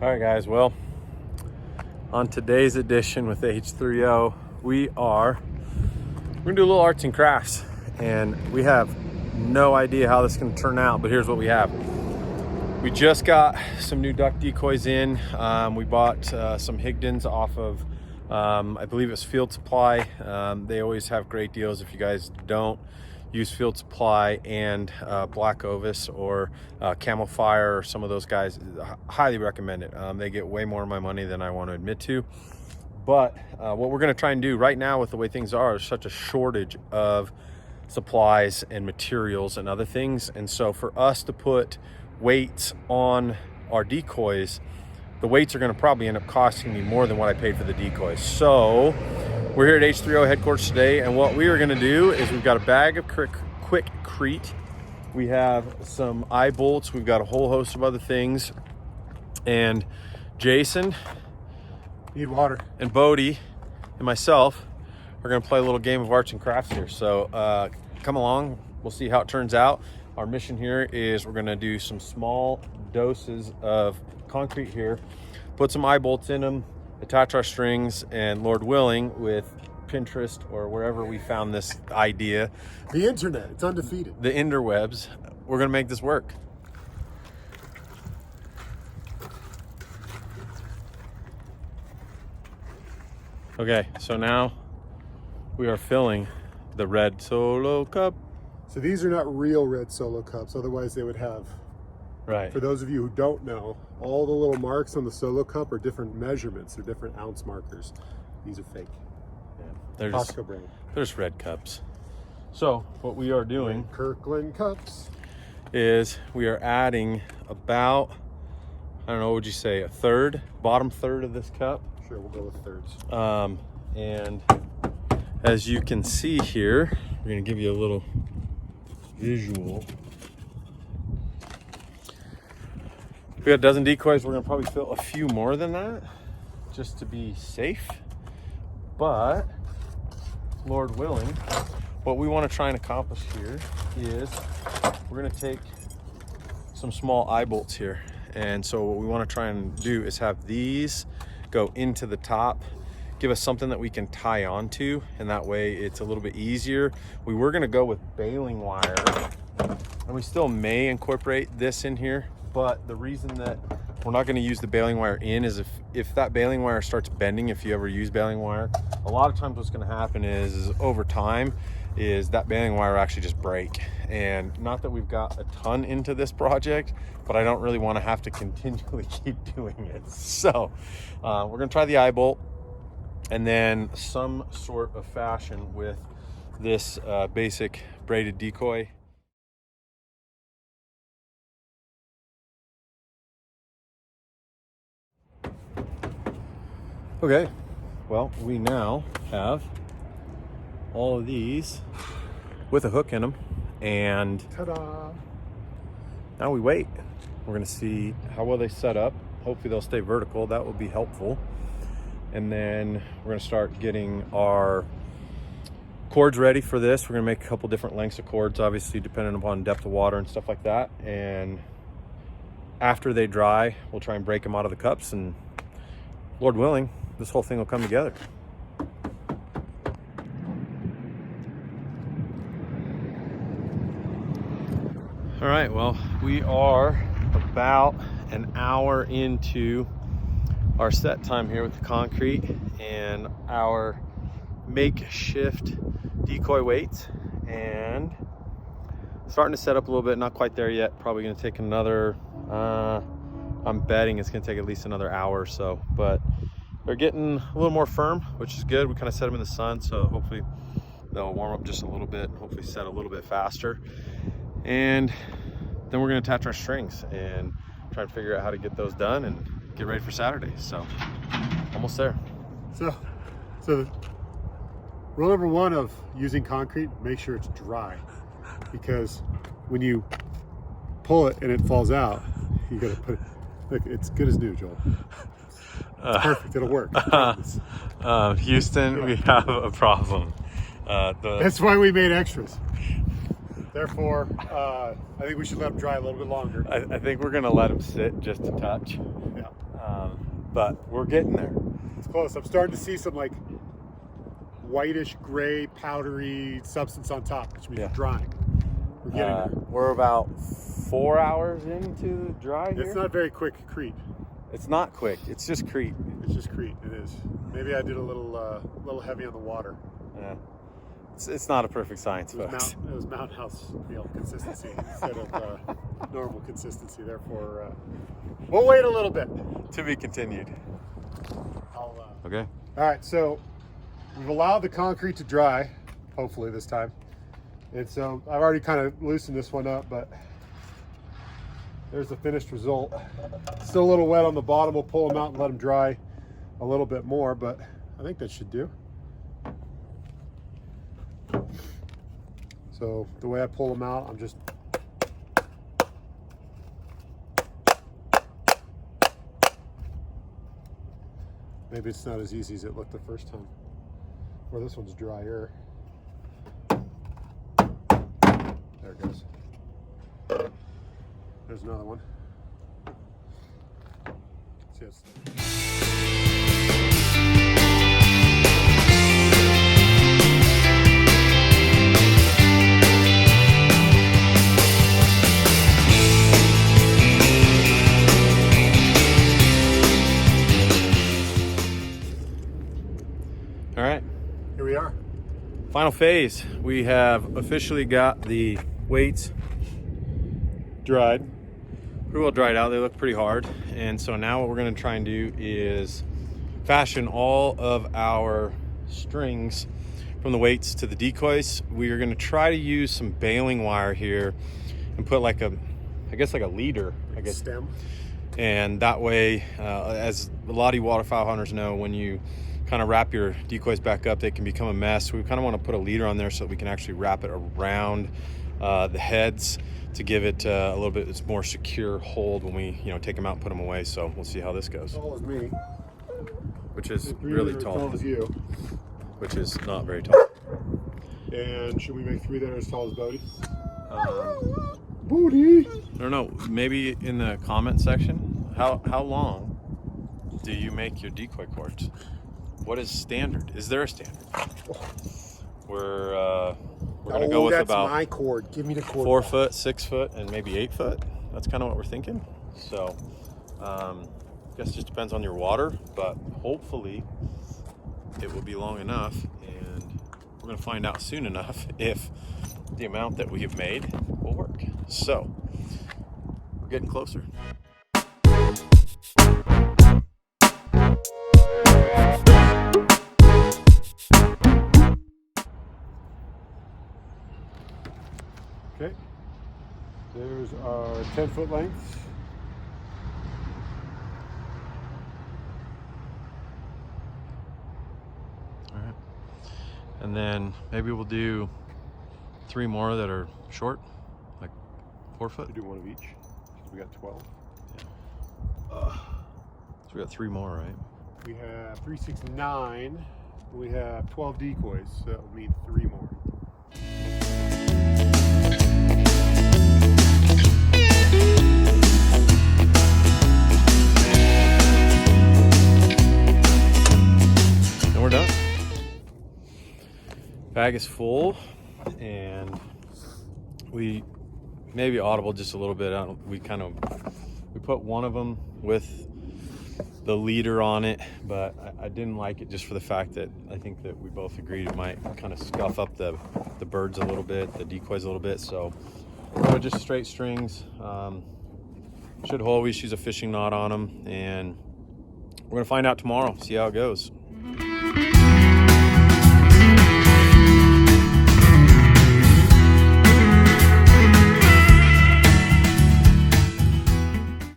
All right, guys. Well, on today's edition with H3O, we're gonna do a little arts and crafts, and we have no idea how this is gonna turn out, but here's what we have. We just got some new duck decoys in. We bought some Higdons off of, I believe it's Field Supply. They always have great deals. If you guys don't use Field Supply and Black Ovis or Camel Fire or some of those guys, highly recommend it. They get way more of my money than I want to admit to. But what we're going to try and do right now with the way things are, there's such a shortage of supplies and materials and other things. And so for us to put weights on our decoys, the weights are going to probably end up costing me more than what I paid for the decoys. So we're here at H3O headquarters today, and what we are going to do is we've got a bag of Quikrete. We have some eye bolts. We've got a whole host of other things. And Jason, need water, and Bodie and myself are going to play a little game of arts and crafts here. So come along. We'll see how it turns out. Our mission here is we're going to do some small doses of concrete here, put some eye bolts in them, attach our strings, and Lord willing, with Pinterest or wherever we found this idea, the internet, it's undefeated, the interwebs, we're gonna make this work. Okay, so now we are filling the red Solo cup. So these are not real red Solo cups, otherwise they would have, right, for those of you who don't know, all the little marks on the Solo cup are different measurements. They're different ounce markers. These are fake. Yeah, Costco brand. There's red cups. So what we are doing, Kirkland cups, is we are adding about, I don't know, what would you say, a third, bottom third of this cup. Sure, we'll go with thirds. And as you can see here, we're gonna give you a little visual. We got a dozen decoys. We're gonna probably fill a few more than that just to be safe. But Lord willing, what we want to try and accomplish here is we're gonna take some small eye bolts here. And so what we want to try and do is have these go into the top, give us something that we can tie onto, and that way it's a little bit easier. We were gonna go with baling wire, and we still may incorporate this in here, but the reason that we're not gonna use the baling wire in is if that baling wire starts bending, if you ever use baling wire, a lot of times what's gonna happen is over time is that baling wire actually just break. And not that we've got a ton into this project, but I don't really wanna have to continually keep doing it. So we're gonna try the eye bolt, and then some sort of fashion with this basic braided decoy. Okay, well, we now have all of these with a hook in them, and ta-da! now we wait. We're gonna see how well they set up. Hopefully they'll stay vertical. That will be helpful. And then we're gonna start getting our cords ready for this. We're gonna make a couple different lengths of cords, obviously depending upon depth of water and stuff like that. And after they dry, we'll try and break them out of the cups, and Lord willing, this whole thing will come together. All right, well, we are about an hour into our set time here with the concrete and our makeshift decoy weights, and starting to set up a little bit. Not quite there yet. Probably going to take another, I'm betting it's going to take at least another hour or so, but they're getting a little more firm, which is good. We kind of set them in the sun, so hopefully they'll warm up just a little bit, hopefully set a little bit faster. And then we're going to attach our strings and try and figure out how to get those done and get ready for Saturday. So almost there. So rule number one of using concrete, make sure it's dry, because when you pull it and it falls out, you gotta put it, look, it's good as new, Joel. It's perfect, it'll work. Houston, yeah. We have a problem. That's why we made extras. Therefore, I think we should let them dry a little bit longer. I think we're gonna let them sit just a touch. Yeah. but we're getting there. It's close. I'm starting to see some like whitish gray powdery substance on top, which means it's drying. We're getting there. We're about 4 hours into the dry here. It's not very quick crete. It's not quick. It's just crete. It's just crete. It is. Maybe I did a little heavy on the water. Yeah. It's not a perfect science, folks. It was Mountain House consistency instead of normal consistency. Therefore, we'll wait a little bit. To be continued. Okay. All right. So we've allowed the concrete to dry, hopefully this time. And so I've already kind of loosened this one up, but there's the finished result. Still a little wet on the bottom. We'll pull them out and let them dry a little bit more, but I think that should do. So the way I pull them out, I'm just maybe it's not as easy as it looked the first time. Or this one's drier. There it goes. There's another one. See, it's All right. here we are. Final phase. We have officially got the weights dried. Pretty well dried out. They look pretty hard. And so now what we're going to try and do is fashion all of our strings from the weights to the decoys. We are going to try to use some baling wire here and put like a, I guess like a leader, I guess. Stem. And that way, as a lot of you waterfowl hunters know, when you kind of wrap your decoys back up, they can become a mess. We kind of want to put a leader on there so that we can actually wrap it around the heads to give it a little bit more secure hold when we take them out and put them away. So we'll see how this goes. Tall as me. Which is really tall. Tall as you. Which is not very tall. And should we make 3 that are as tall as Bodie? Bodie! I don't know. Maybe in the comment section, how long do you make your decoy cords? What is standard? Is there a standard? We're gonna go with about my cord. Give me the cord. 4 foot, 6 foot, and maybe 8 foot. That's kind of what we're thinking. So, I guess it just depends on your water, but hopefully it will be long enough, and we're gonna find out soon enough if the amount that we have made will work. So, we're getting closer. Okay. There's our 10-foot lengths. All right. And then maybe we'll do 3 more that are short, like 4 foot. We do 1 of each. We got 12. Yeah. So we got 3 more, right? We have 3, 6, 9. We have 12 decoys, so that would mean 3 more. And we're done. Bag is full, and we maybe audible just a little bit. We put one of them with the leader on it, but I didn't like it just for the fact that I think that we both agreed it might kind of scuff up the birds a little bit, the decoys a little bit. So we're going just straight strings. Should always use a fishing knot on them, and we're gonna find out tomorrow, see how it goes.